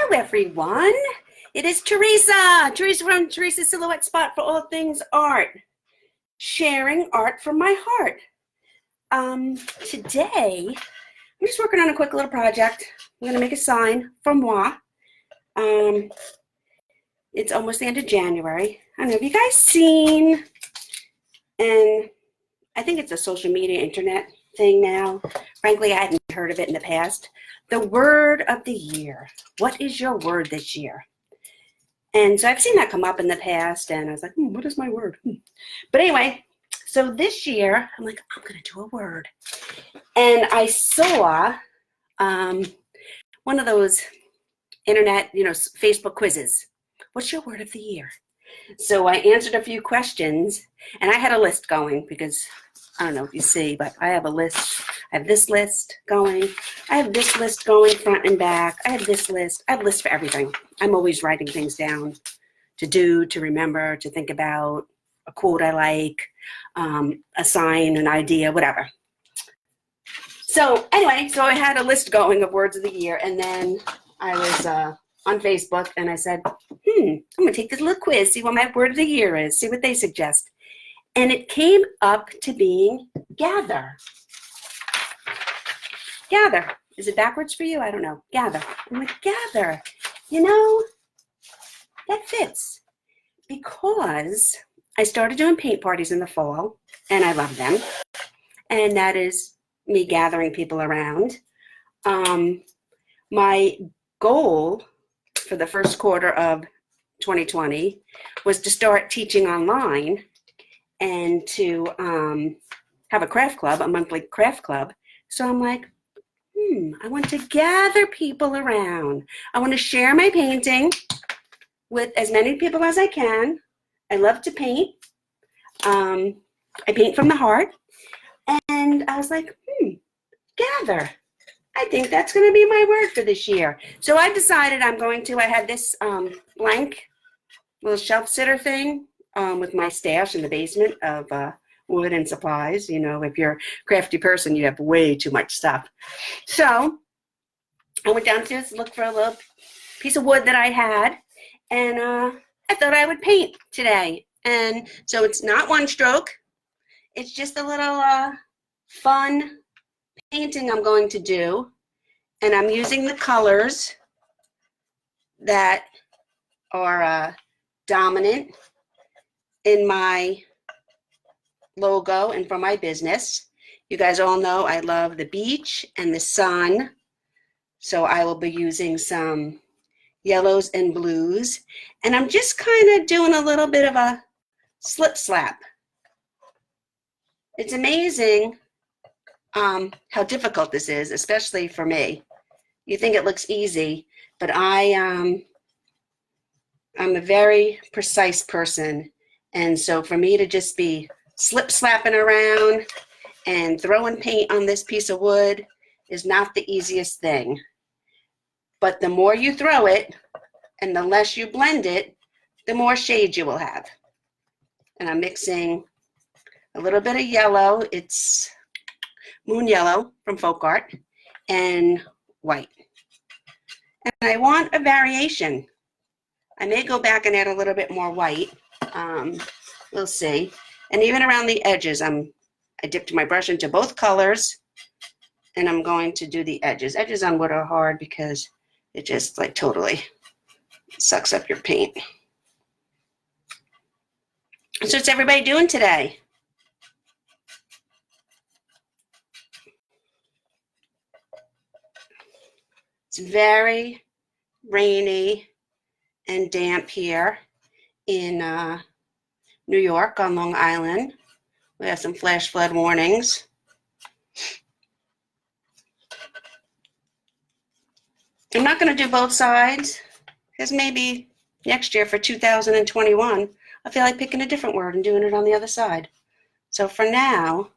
Hello, everyone. It is Teresa. Teresa from Teresa's Silhouette Spot for all things art. Sharing art from my heart. Today, I'm just working on a quick little project. I'm going to make a sign for moi. It's almost the end of January. I don't know, have you guys seen, and I think it's a social media internet thing now. Frankly, I hadn't heard of it in the past. The word of the year. What is your word this year? And so I've seen that come up in the past, and I was like, what is my word? But anyway, so this year, I'm like, I'm going to do a word. And I saw one of those internet, Facebook quizzes. What's your word of the year? So I answered a few questions, and I had a list going because I don't know if you see, but I have a list. I have this list going. I have this list going front and back. I have this list. I have a list for everything. I'm always writing things down to do, to remember, to think about, a quote I like, a sign, an idea, whatever. So anyway, so I had a list going of words of the year, and then I was on Facebook, and I said, I'm going to take this little quiz, see what my word of the year is, see what they suggest. And it came up to being gather. Gather. Is it backwards for you? I don't know. Gather. I'm like, gather. That fits. Because I started doing paint parties in the fall, and I love them. And that is me gathering people around. My goal for the first quarter of 2020 was to start teaching online and to have a craft club, a monthly craft club. So I'm like, I want to gather people around. I want to share my painting with as many people as I can. I love to paint. I paint from the heart. And I was like, gather. I think that's going to be my word for this year. So I decided I had this blank little shelf sitter thing with my stash in the basement of wood and supplies. If you're a crafty person, you have way too much stuff. So I went downstairs to look for a little piece of wood that I had, and I thought I would paint today. And so it's not one stroke. It's just a little fun painting I'm going to do. And I'm using the colors that are dominant in my logo and for my business. You guys all know I love the beach and the sun. So I will be using some yellows and blues. And I'm just kind of doing a little bit of a slip slap. It's amazing how difficult this is, especially for me. You think it looks easy, but I'm a very precise person. And so for me to just be slip slapping around and throwing paint on this piece of wood is not the easiest thing. But the more you throw it and the less you blend it, the more shades you will have. And I'm mixing a little bit of yellow. It's moon yellow from Folk Art and white. And I want a variation. I may go back and add a little bit more white. We'll see. And even around the edges, I dipped my brush into both colors, and I'm going to do the edges. Edges on wood are hard because it just totally sucks up your paint. So what's everybody doing today? It's very rainy and damp here in New York on Long Island. We have some flash flood warnings. I'm not going to do both sides because maybe next year for 2021, I feel like picking a different word and doing it on the other side. So for now,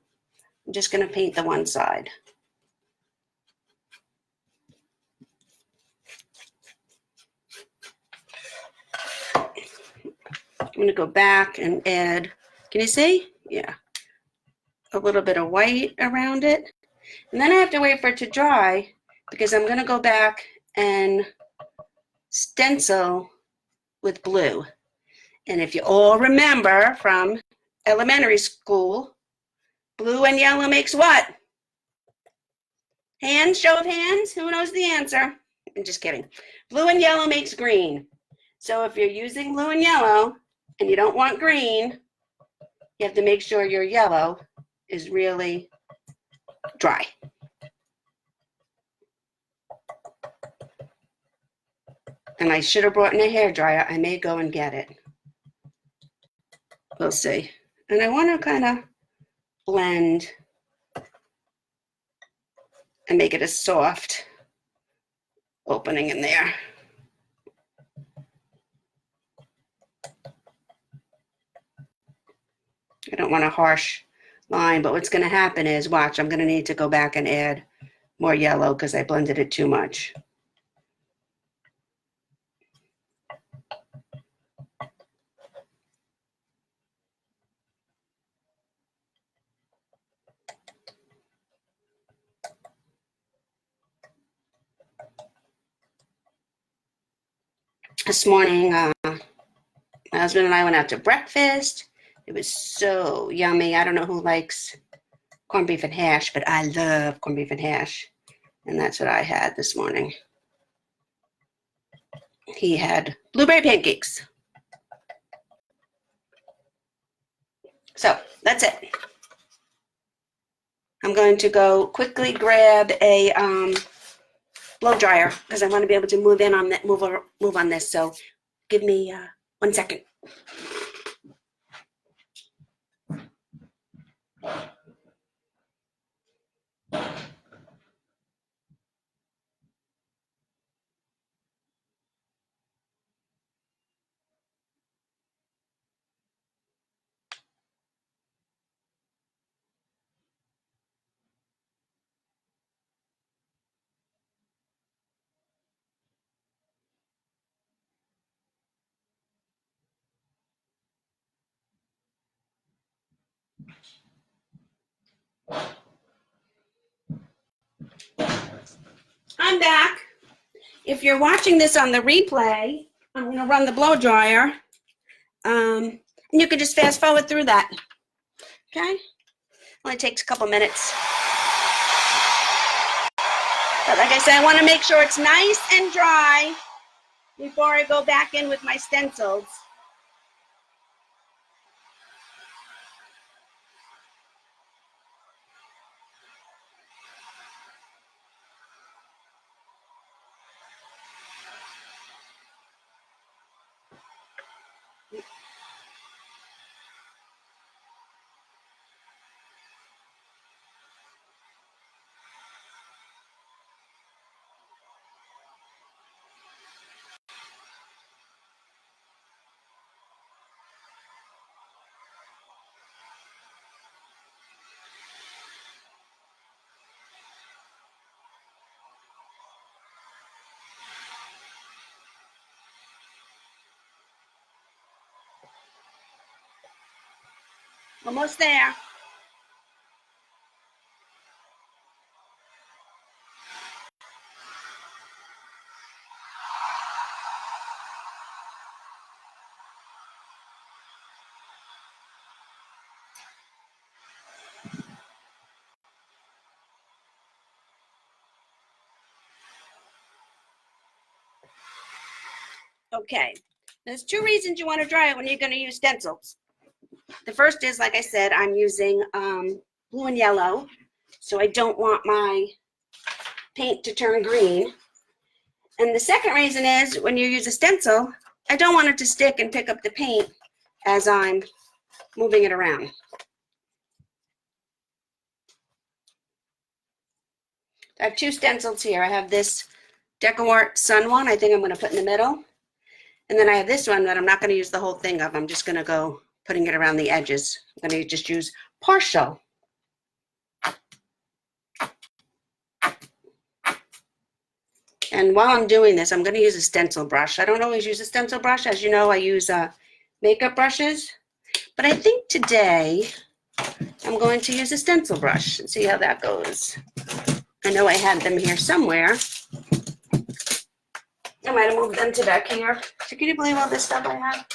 I'm just going to paint the one side. I'm going to go back and add, can you see? Yeah, a little bit of white around it. And then I have to wait for it to dry because I'm going to go back and stencil with blue. And if you all remember from elementary school, blue and yellow makes what? Hands, show of hands. Who knows the answer? I'm just kidding. Blue and yellow makes green. So if you're using blue and yellow and you don't want green, you have to make sure your yellow is really dry. And I should have brought in a hairdryer. I may go and get it. We'll see. And I want to kind of blend and make it a soft opening in there. I don't want a harsh line, but what's going to happen is, watch, I'm going to need to go back and add more yellow because I blended it too much. This morning, my husband and I went out to breakfast. It was so yummy. I don't know who likes corned beef and hash, but I love corned beef and hash. And that's what I had this morning. He had blueberry pancakes. So that's it. I'm going to go quickly grab a blow dryer because I want to be able to move in on that, move on this. So give me 1 second. I'm back. If you're watching this on the replay, I'm going to run the blow dryer. And you can just fast forward through that. Okay? Only takes a couple minutes. But like I said, I want to make sure it's nice and dry before I go back in with my stencils. Almost there. Okay, there's two reasons you want to dry it when you're going to use stencils. The first is, like I said, I'm using blue and yellow, so I don't want my paint to turn green. And the second reason is, when you use a stencil, I don't want it to stick and pick up the paint as I'm moving it around. I have two stencils here. I have this Decor Sun one, I think I'm going to put in the middle. And then I have this one that I'm not going to use the whole thing of. I'm just going to go putting it around the edges. I'm going to just use partial. And while I'm doing this, I'm going to use a stencil brush. I don't always use a stencil brush. As you know, I use makeup brushes. But I think today I'm going to use a stencil brush and see how that goes. I know I had them here somewhere. I might have moved them to back here. So can you believe all this stuff I have?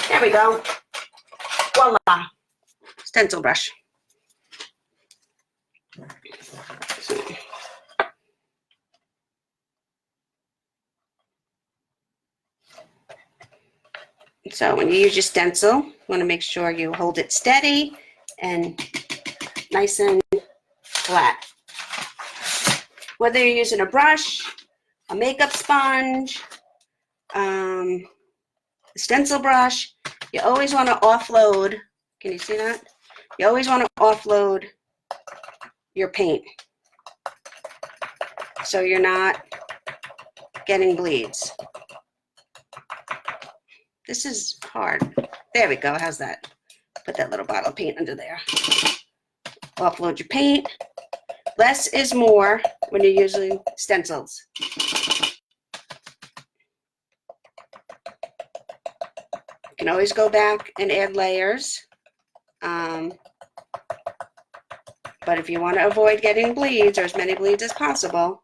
There we go. Voila. Stencil brush. So when you use your stencil, you want to make sure you hold it steady and nice and flat. Whether you're using a brush, a makeup sponge, a stencil brush, you always want to offload. Can you see that? You always want to offload your paint so you're not getting bleeds. This is hard. There we go. How's that? Put that little bottle of paint under there. Offload your paint. Less is more when you're using stencils. You can always go back and add layers. But if you want to avoid getting bleeds, or as many bleeds as possible,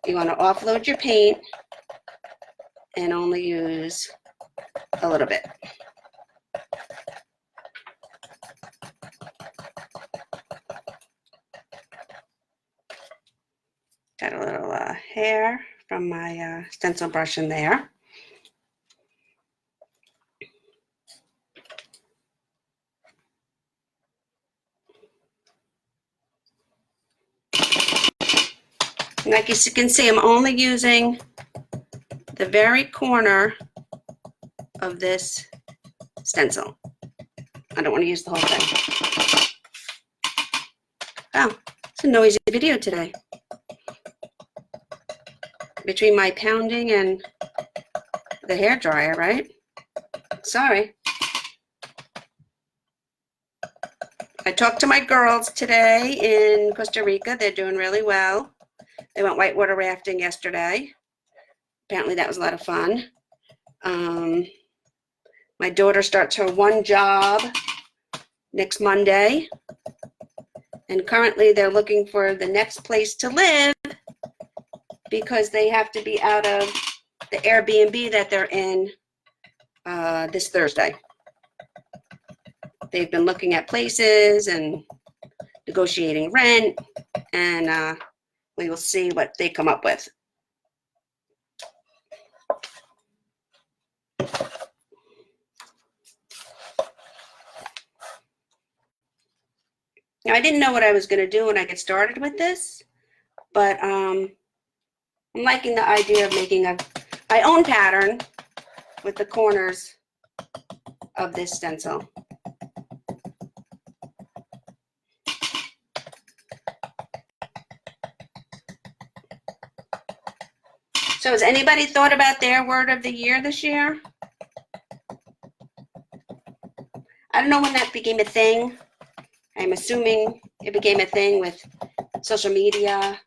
you want to offload your paint and only use a little bit. Got a little hair from my stencil brush in there. And like you can see, I'm only using the very corner of this stencil. I don't want to use the whole thing. Oh, it's a noisy video today. Between my pounding and the hair dryer, right? Sorry. I talked to my girls today in Costa Rica. They're doing really well. They went whitewater rafting yesterday. Apparently that was a lot of fun. My daughter starts her one job next Monday. And currently they're looking for the next place to live because they have to be out of the Airbnb that they're in this Thursday. They've been looking at places and negotiating rent, and we will see what they come up with. Now, I didn't know what I was going to do when I get started with this, but I'm liking the idea of making my own pattern with the corners of this stencil. So has anybody thought about their word of the year this year? I don't know when that became a thing. I'm assuming it became a thing with social media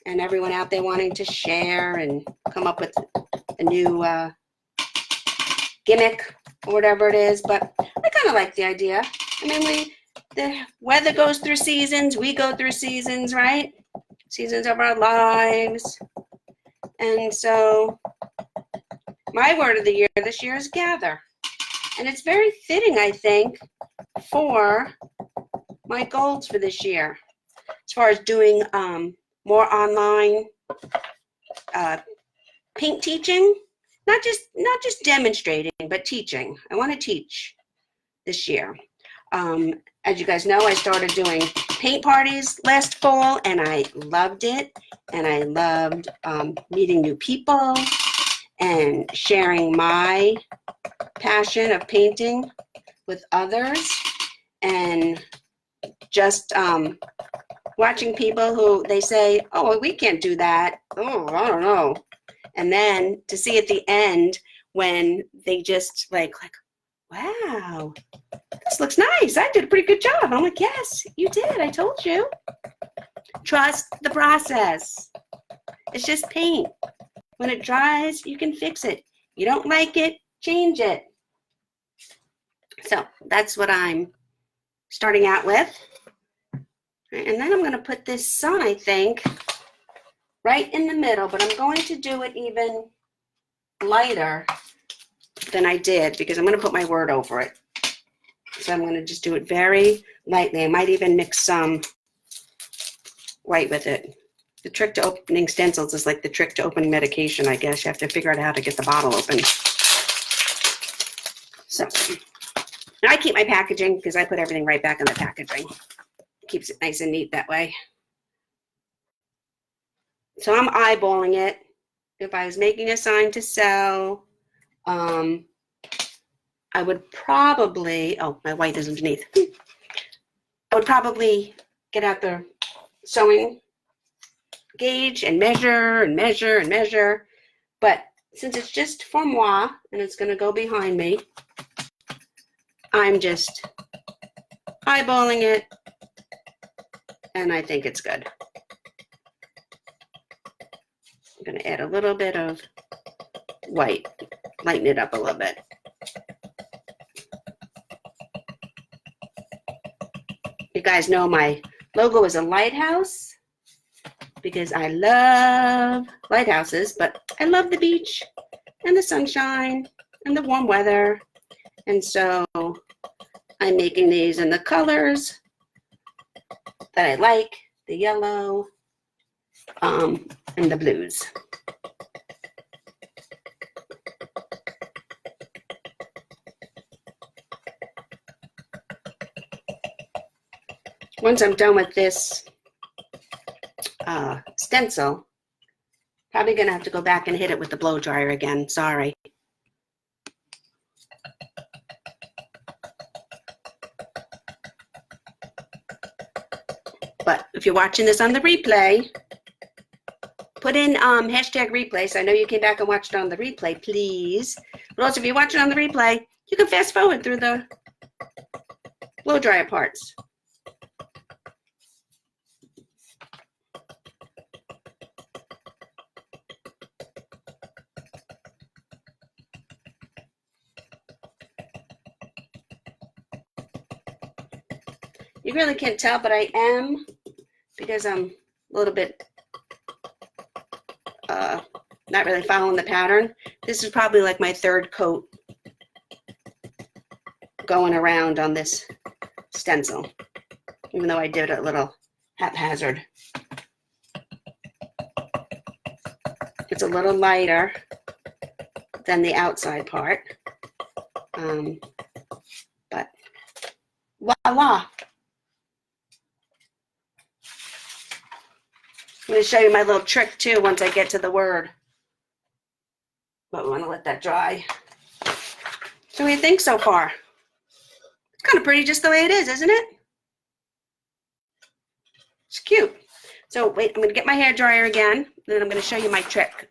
and everyone out there wanting to share and come up with a new gimmick or whatever it is. But I kind of like the idea. I mean, the weather goes through seasons. We go through seasons, right? Seasons of our lives. And so my word of the year this year is gather. And it's very fitting, I think, for my goals for this year. As far as doing more online paint teaching, not just demonstrating, but teaching. I want to teach this year. As you guys know, I started doing paint parties last fall, and I loved it. And I loved meeting new people and sharing my passion of painting with others, and just watching people who they say, oh, we can't do that. Oh, I don't know. And then to see at the end when they just like, wow, this looks nice. I did a pretty good job. I'm like, yes, you did. I told you. Trust the process. It's just paint. When it dries, you can fix it. You don't like it, change it. So that's what I'm starting out with. And then I'm going to put this sun, I think, right in the middle, but I'm going to do it even lighter than I did because I'm going to put my word over it. So I'm going to just do it very lightly. I might even mix some white with it. The trick to opening stencils is like the trick to opening medication, I guess. You have to figure out how to get the bottle open. So I keep my packaging because I put everything right back in the packaging. Keeps it nice and neat that way. So I'm eyeballing it. If I was making a sign to sell, I would probably, oh, my white is underneath. I would probably get out the sewing gauge and measure and measure and measure. But since it's just for moi and it's going to go behind me, I'm just eyeballing it and I think it's good. I'm going to add a little bit of white, lighten it up a little bit. You guys know my logo is a lighthouse because I love lighthouses, but I love the beach and the sunshine and the warm weather. And so I'm making these in the colors that I like, the yellow and the blues. Once I'm done with this stencil, probably gonna have to go back and hit it with the blow dryer again, sorry. But if you're watching this on the replay, put in hashtag replay, so I know you came back and watched on the replay, please. But also if you're watching on the replay, you can fast forward through the blow dryer parts. You really can't tell, but I am, because I'm a little bit not really following the pattern. This is probably like my third coat going around on this stencil, even though I did it a little haphazard. It's a little lighter than the outside part, but voila. I'm going to show you my little trick too once I get to the word. But we want to let that dry. So what do you think so far? It's kind of pretty just the way it is, isn't it? It's cute. So wait, I'm going to get my hair dryer again, and then I'm going to show you my trick.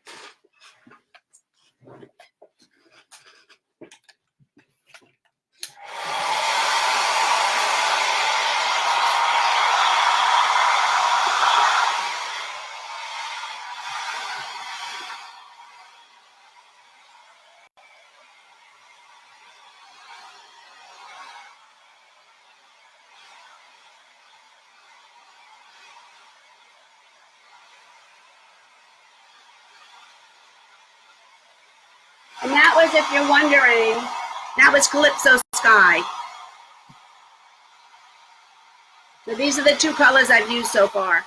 And that was, if you're wondering, that was Calypso Sky. So these are the two colors I've used so far.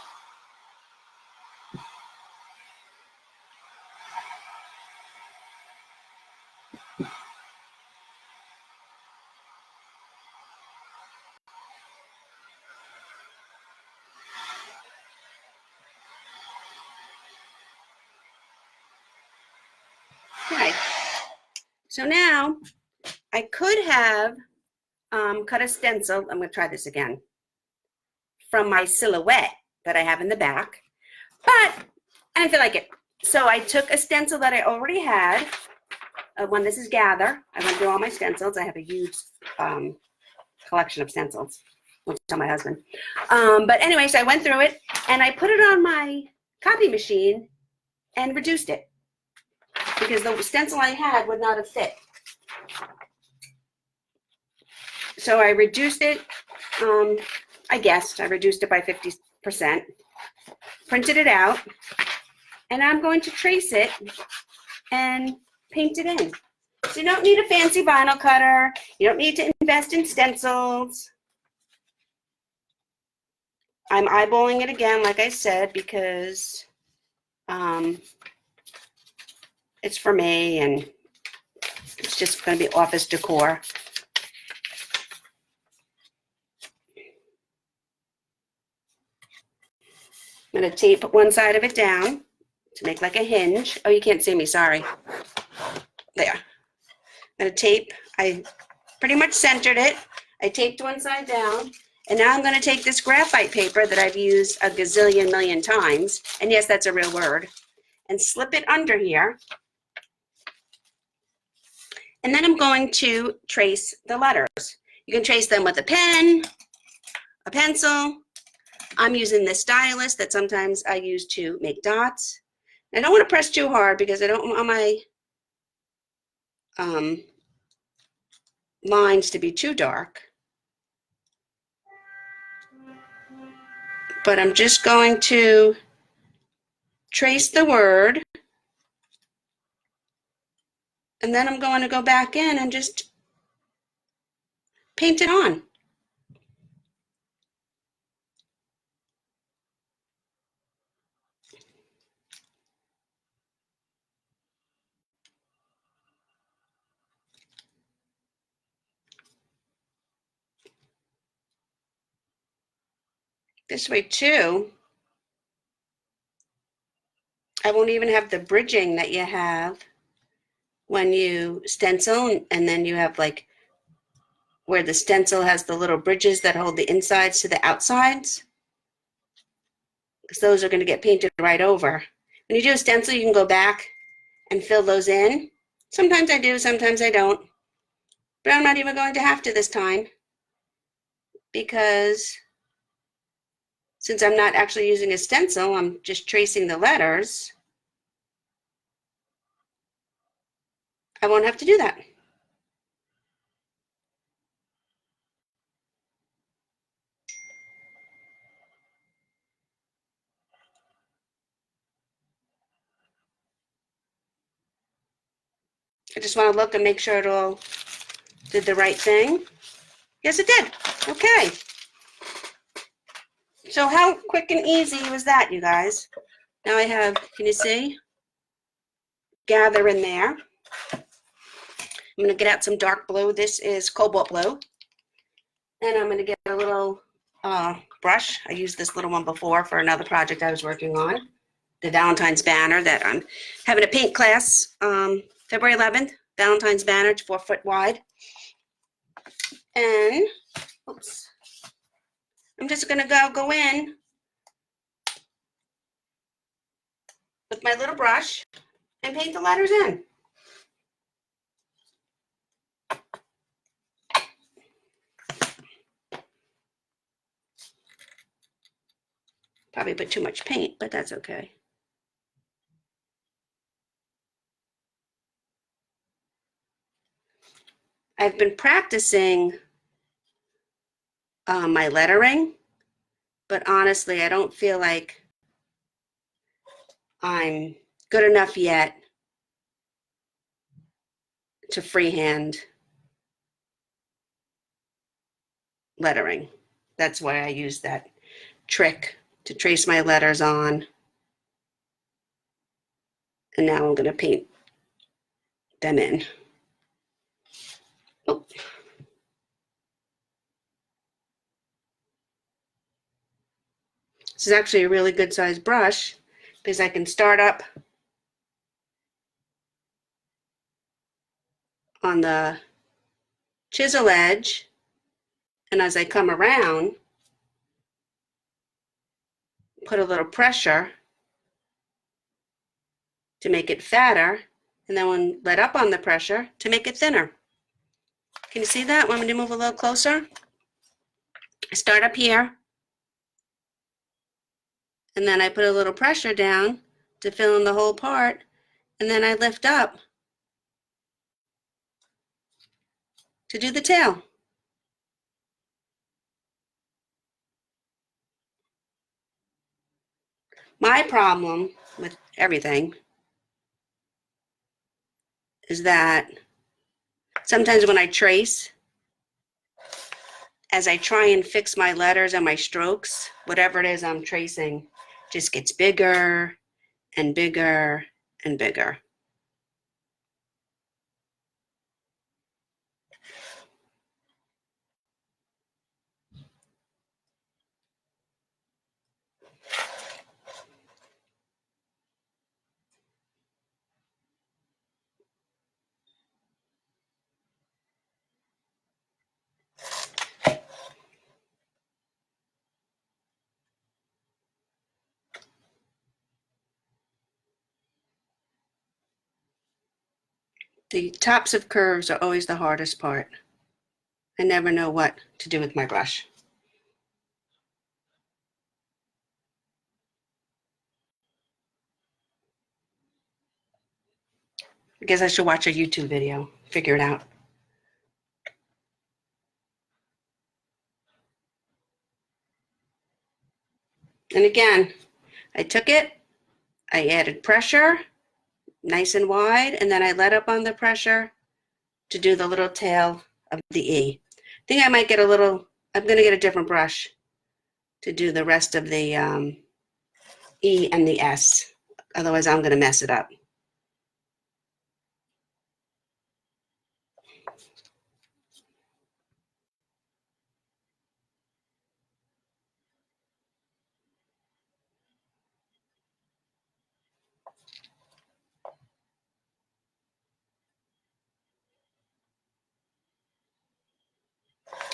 Okay, so now I could have cut a stencil. I'm going to try this again from my silhouette that I have in the back, but I didn't feel like it. So I took a stencil that I already had. When this is Gather, I went through all my stencils. I have a huge collection of stencils. I'll tell my husband. But anyway, so I went through it and I put it on my copy machine and reduced it because the stencil I had would not have fit. So I reduced it, I guessed, I reduced it by 50%, printed it out, and I'm going to trace it and paint it in. So you don't need a fancy vinyl cutter. You don't need to invest in stencils. I'm eyeballing it again, like I said, because it's for me and it's just going to be office decor. I'm going to tape one side of it down to make like a hinge. Oh, you can't see me, sorry. There. I'm going to tape. I pretty much centered it. I taped one side down. And now I'm going to take this graphite paper that I've used a gazillion million times, and yes, that's a real word, and slip it under here. And then I'm going to trace the letters. You can trace them with a pen, a pencil. I'm using this stylus that sometimes I use to make dots. I don't want to press too hard because I don't want my lines to be too dark. But I'm just going to trace the word, and then I'm going to go back in and just paint it on. This way too, I won't even have the bridging that you have when you stencil, and then you have like where the stencil has the little bridges that hold the insides to the outsides, because those are going to get painted right over. When you do a stencil, you can go back and fill those in. Sometimes I do, sometimes I don't, but I'm not even going to have to this time, because since I'm not actually using a stencil, I'm just tracing the letters, I won't have to do that. I just want to look and make sure it all did the right thing. Yes, it did. Okay. So how quick and easy was that, you guys? Now I have, can you see? Gather in there. I'm going to get out some dark blue. This is cobalt blue. And I'm going to get a little brush. I used this little one before for another project I was working on. The Valentine's banner that I'm having a paint class February 11th. Valentine's banner, it's 4 foot wide. And, oops. I'm just going to go in with my little brush and paint the letters in. Probably put too much paint, but that's okay. I've been practicing my lettering, but honestly, I don't feel like I'm good enough yet to freehand lettering. That's why I use that trick to trace my letters on. And now I'm going to paint them in. Oh. This is actually a really good sized brush because I can start up on the chisel edge, and as I come around, put a little pressure to make it fatter, and then when let up on the pressure to make it thinner. Can you see that? Want me to move a little closer? I start up here, and then I put a little pressure down to fill in the whole part, and then I lift up to do the tail. My problem with everything is that sometimes when I trace, as I try and fix my letters and my strokes, whatever it is I'm tracing just gets bigger and bigger and bigger. The tops of curves are always the hardest part. I never know what to do with my brush. I guess I should watch a YouTube video, figure it out. And again, I took it, I added pressure, nice and wide, and then I let up on the pressure to do the little tail of the E. I think I might get a little, I'm gonna get a different brush to do the rest of the E and the S. Otherwise, I'm gonna mess it up.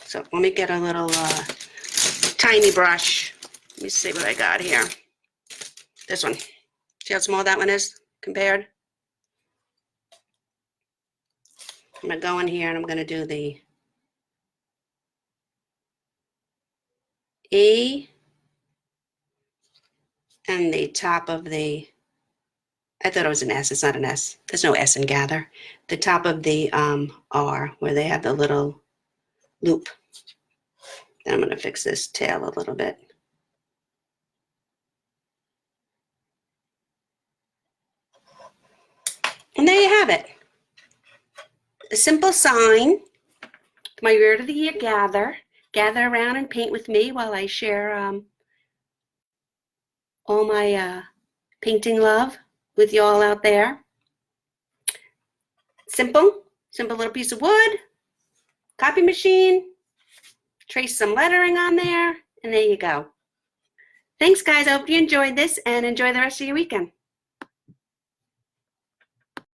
So let me get a little tiny brush. Let me see what I got here. This one. See how small that one is compared? I'm gonna go in here and I'm gonna do the E and the top of the, I thought it was an S, it's not an S. There's no S in Gather. The top of the R, where they have the little loop. Then I'm gonna fix this tail a little bit. And there you have it. A simple sign. My word of the year, gather. Gather around and paint with me while I share all my painting love with you all out there. Simple little piece of wood, copy machine, trace some lettering on there, and there you go. Thanks, guys. I hope you enjoyed this and enjoy the rest of your weekend.